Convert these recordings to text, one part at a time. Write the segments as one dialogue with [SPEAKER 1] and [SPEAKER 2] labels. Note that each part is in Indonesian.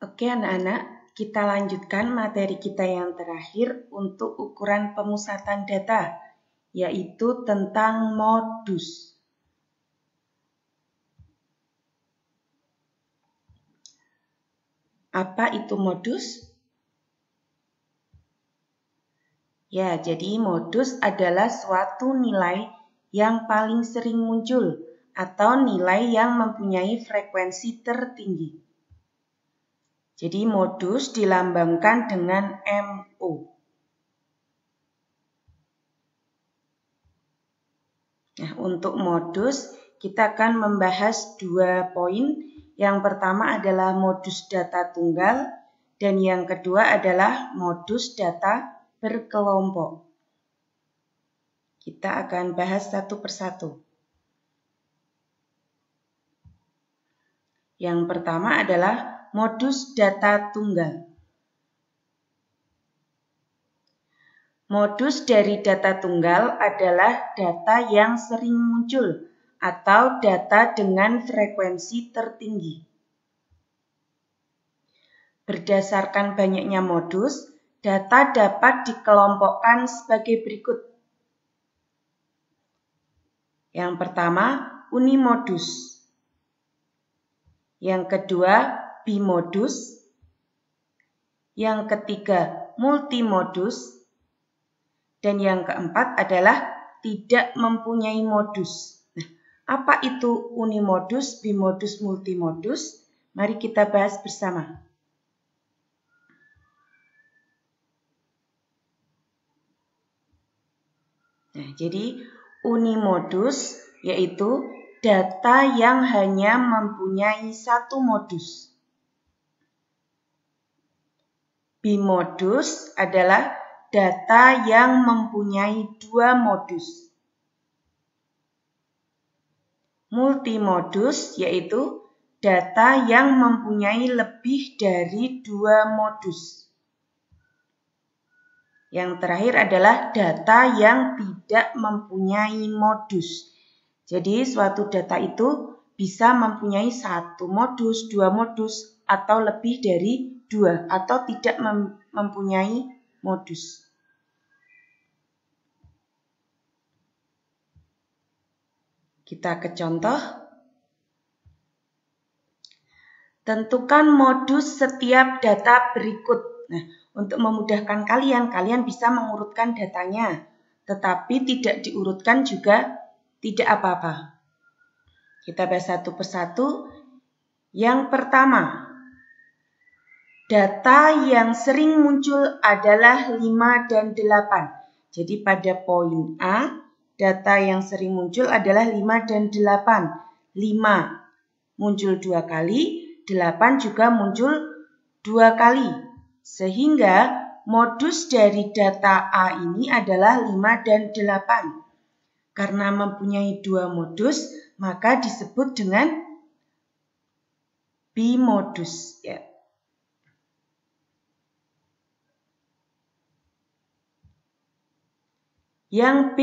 [SPEAKER 1] Oke anak-anak, kita lanjutkan materi kita yang terakhir untuk ukuran pemusatan data, yaitu tentang modus. Apa itu modus? Ya, jadi modus adalah suatu nilai yang paling sering muncul atau nilai yang mempunyai frekuensi tertinggi. Jadi modus dilambangkan dengan MO. Nah, untuk modus kita akan membahas 2 poin. Yang pertama adalah modus data tunggal dan yang kedua adalah modus data berkelompok. Kita akan bahas satu persatu. Yang pertama adalah modus data tunggal. Modus dari data tunggal adalah data yang sering muncul atau data dengan frekuensi tertinggi. Berdasarkan banyaknya modus, data dapat dikelompokkan sebagai berikut. Yang pertama, unimodus. Yang kedua, bimodus. Yang ketiga, multimodus. Dan yang keempat adalah tidak mempunyai modus. Nah, apa itu unimodus, bimodus, multimodus? Mari kita bahas bersama. Nah, jadi unimodus yaitu data yang hanya mempunyai satu modus. Bimodus adalah data yang mempunyai 2 modus. Multimodus yaitu data yang mempunyai lebih dari 2 modus. Yang terakhir adalah data yang tidak mempunyai modus. Jadi suatu data itu bisa mempunyai 1 modus, 2 modus, atau lebih dari 2, atau tidak mempunyai modus. Kita ke contoh. Tentukan modus setiap data berikut. Nah, untuk memudahkan kalian bisa mengurutkan datanya, tetapi tidak diurutkan juga tidak apa-apa. Kita bahas satu persatu. Yang pertama, data yang sering muncul adalah 5 dan 8. Jadi pada poin A, data yang sering muncul adalah 5 dan 8. 5 muncul 2 kali, 8 juga muncul 2 kali. Sehingga modus dari data A ini adalah 5 dan 8. Karena mempunyai 2 modus, maka disebut dengan bimodus. Ya. Yang B,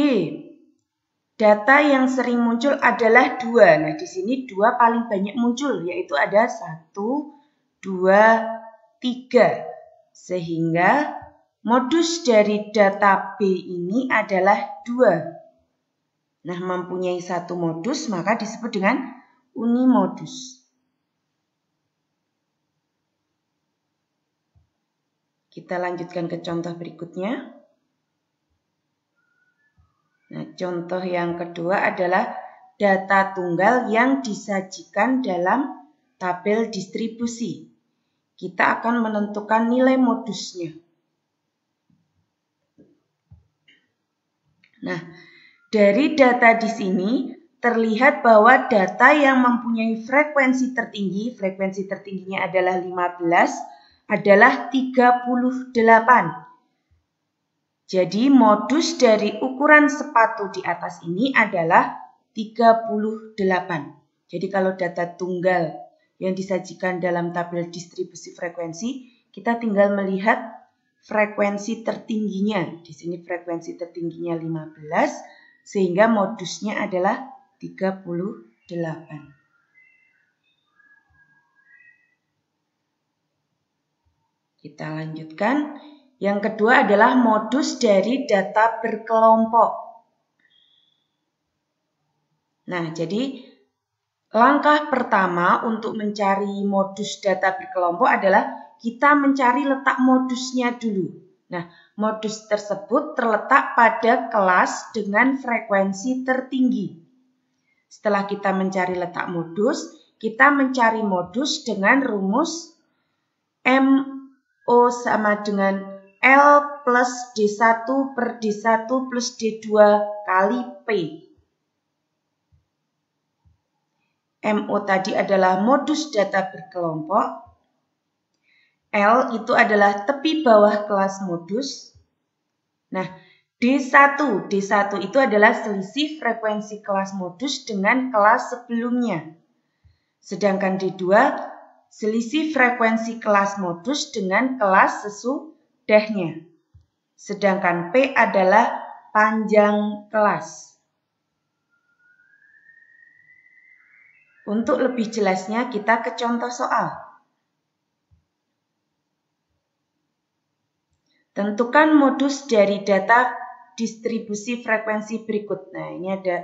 [SPEAKER 1] data yang sering muncul adalah 2. Nah, di sini 2 paling banyak muncul, yaitu ada 1, 2, 3. Sehingga modus dari data B ini adalah 2. Nah, mempunyai 1 modus maka disebut dengan unimodus. Kita lanjutkan ke contoh berikutnya. Nah, contoh yang kedua adalah data tunggal yang disajikan dalam tabel distribusi. Kita akan menentukan nilai modusnya. Nah, dari data di sini terlihat bahwa data yang mempunyai frekuensi tertingginya adalah 15, adalah 38. Jadi modus dari ukuran sepatu di atas ini adalah 38. Jadi kalau data tunggal yang disajikan dalam tabel distribusi frekuensi, kita tinggal melihat frekuensi tertingginya. Di sini frekuensi tertingginya 15, sehingga modusnya adalah 38. Kita lanjutkan. Yang kedua adalah modus dari data berkelompok. Nah, jadi langkah pertama untuk mencari modus data berkelompok adalah kita mencari letak modusnya dulu. Nah, modus tersebut terletak pada kelas dengan frekuensi tertinggi. Setelah kita mencari letak modus, kita mencari modus dengan rumus MO sama dengan L plus D1 per D1 plus D2 kali P. MO tadi adalah modus data berkelompok. L itu adalah tepi bawah kelas modus. Nah, D1 itu adalah selisih frekuensi kelas modus dengan kelas sebelumnya. Sedangkan D2 selisih frekuensi kelas modus dengan kelas sesudahnya. Sedangkan P adalah panjang kelas. Untuk lebih jelasnya kita ke contoh soal. Tentukan modus dari data distribusi frekuensi berikut. Nah, ini ada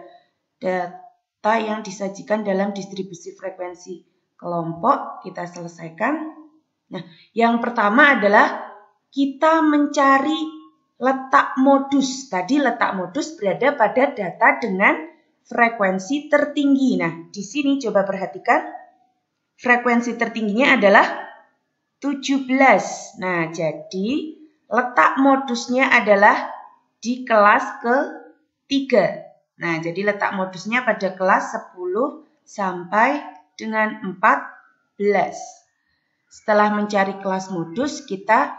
[SPEAKER 1] data yang disajikan dalam distribusi frekuensi kelompok. Kita selesaikan. Nah, yang pertama adalah kita mencari letak modus. Tadi letak modus berada pada data dengan frekuensi tertinggi. Nah, di sini coba perhatikan. Frekuensi tertingginya adalah 17. Nah, jadi letak modusnya adalah di kelas ketiga. Nah, jadi letak modusnya pada kelas 10 sampai dengan 14. Setelah mencari kelas modus, kita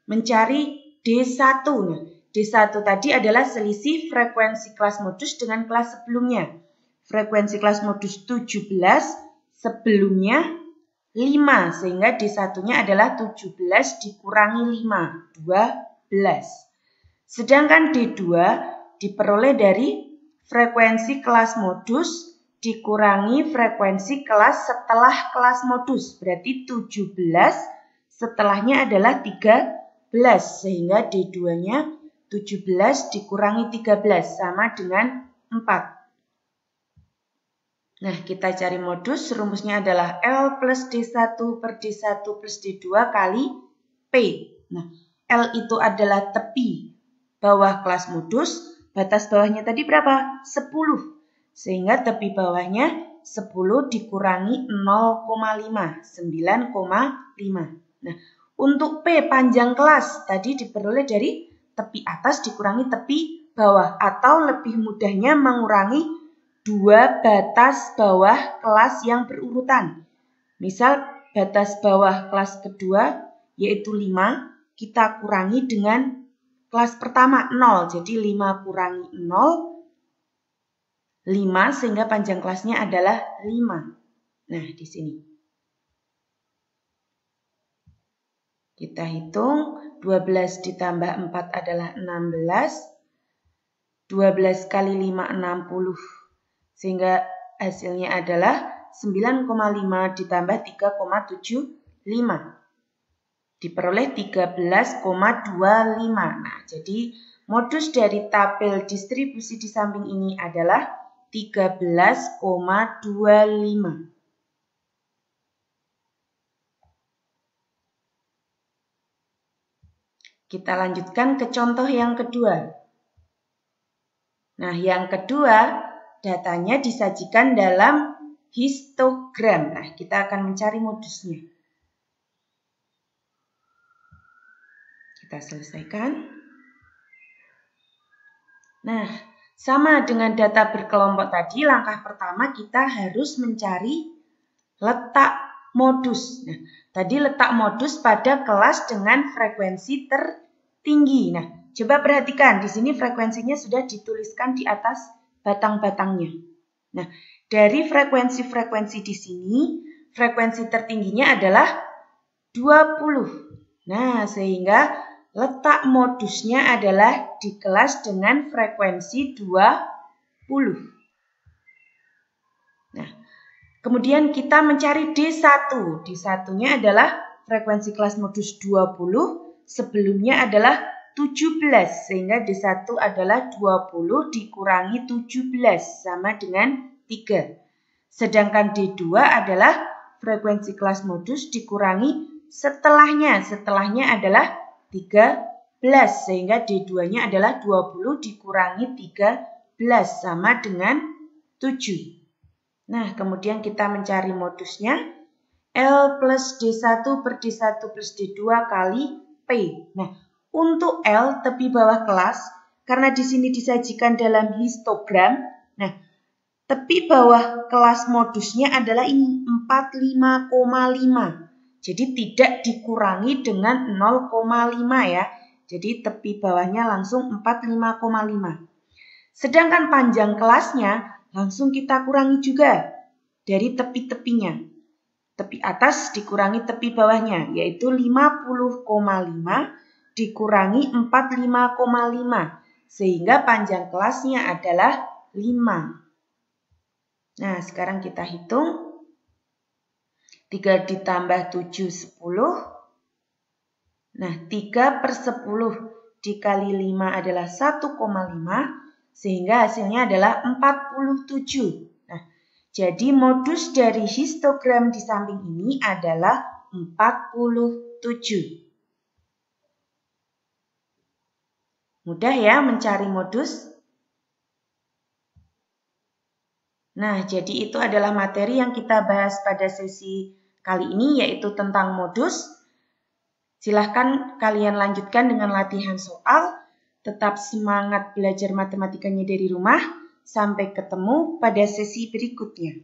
[SPEAKER 1] mencari D1. Nah, D1 tadi adalah selisih frekuensi kelas modus dengan kelas sebelumnya. Frekuensi kelas modus 17, sebelumnya 5, sehingga D1-nya adalah 17 dikurangi 5, 12. Sedangkan D2 diperoleh dari frekuensi kelas modus dikurangi frekuensi kelas setelah kelas modus. Berarti 17 setelahnya adalah 13, sehingga D2-nya 17 dikurangi 13 sama dengan 4. Nah, kita cari modus, rumusnya adalah L plus D1 per D1 plus D2 kali P. Nah, L itu adalah tepi bawah kelas modus, batas bawahnya tadi berapa? 10. Sehingga tepi bawahnya 10 dikurangi 0,5, 9,5. Nah, untuk P panjang kelas tadi diperoleh dari tepi atas dikurangi tepi bawah, atau lebih mudahnya mengurangi 2 batas bawah kelas yang berurutan. Misal batas bawah kelas kedua yaitu 5, kita kurangi dengan kelas pertama 0. Jadi 5 kurangi 0, 5, sehingga panjang kelasnya adalah 5. Nah, di sini. Kita hitung, 12 ditambah 4 adalah 16. 12 kali 5, 60. Sehingga hasilnya adalah 9,5 ditambah 3,75. Diperoleh 13,25. Nah, jadi modus dari tabel distribusi di samping ini adalah 13,25. Kita lanjutkan ke contoh yang kedua. Nah, yang kedua, datanya disajikan dalam histogram. Nah, kita akan mencari modusnya. Kita selesaikan. Nah, sama dengan data berkelompok tadi, langkah pertama kita harus mencari letak modus. Nah, tadi letak modus pada kelas dengan frekuensi tertinggi. Nah, coba perhatikan, di sini frekuensinya sudah dituliskan di atas batang-batangnya. Nah, dari frekuensi-frekuensi di sini, frekuensi tertingginya adalah 20. Nah, sehingga letak modusnya adalah di kelas dengan frekuensi 20. Nah, kemudian kita mencari D1. D1-nya adalah frekuensi kelas modus 20, sebelumnya adalah 17, sehingga D1 adalah 20 dikurangi 17 sama dengan 3. Sedangkan D2 adalah frekuensi kelas modus dikurangi setelahnya adalah 13, sehingga D2-nya adalah 20 dikurangi 13 sama dengan 7. Nah, kemudian kita mencari modusnya. L plus D1 per D1 plus D2 kali P. Nah, untuk L tepi bawah kelas, karena di sini disajikan dalam histogram, nah, tepi bawah kelas modusnya adalah ini 45,5. Jadi tidak dikurangi dengan 0,5 ya. Jadi tepi bawahnya langsung 45,5. Sedangkan panjang kelasnya langsung kita kurangi juga dari tepi-tepinya. Tepi atas dikurangi tepi bawahnya, yaitu 50,5 dikurangi 45,5. Sehingga panjang kelasnya adalah 5. Nah, sekarang kita hitung. 3 ditambah 7, 10. Nah, 3 per 10 dikali 5 adalah 1,5. Sehingga hasilnya adalah 47. Nah, jadi modus dari histogram di samping ini adalah 47. Mudah ya mencari modus? Nah, jadi itu adalah materi yang kita bahas pada sesi kali ini, yaitu tentang modus. Silahkan kalian lanjutkan dengan latihan soal. Tetap semangat belajar matematikanya dari rumah. Sampai ketemu pada sesi berikutnya.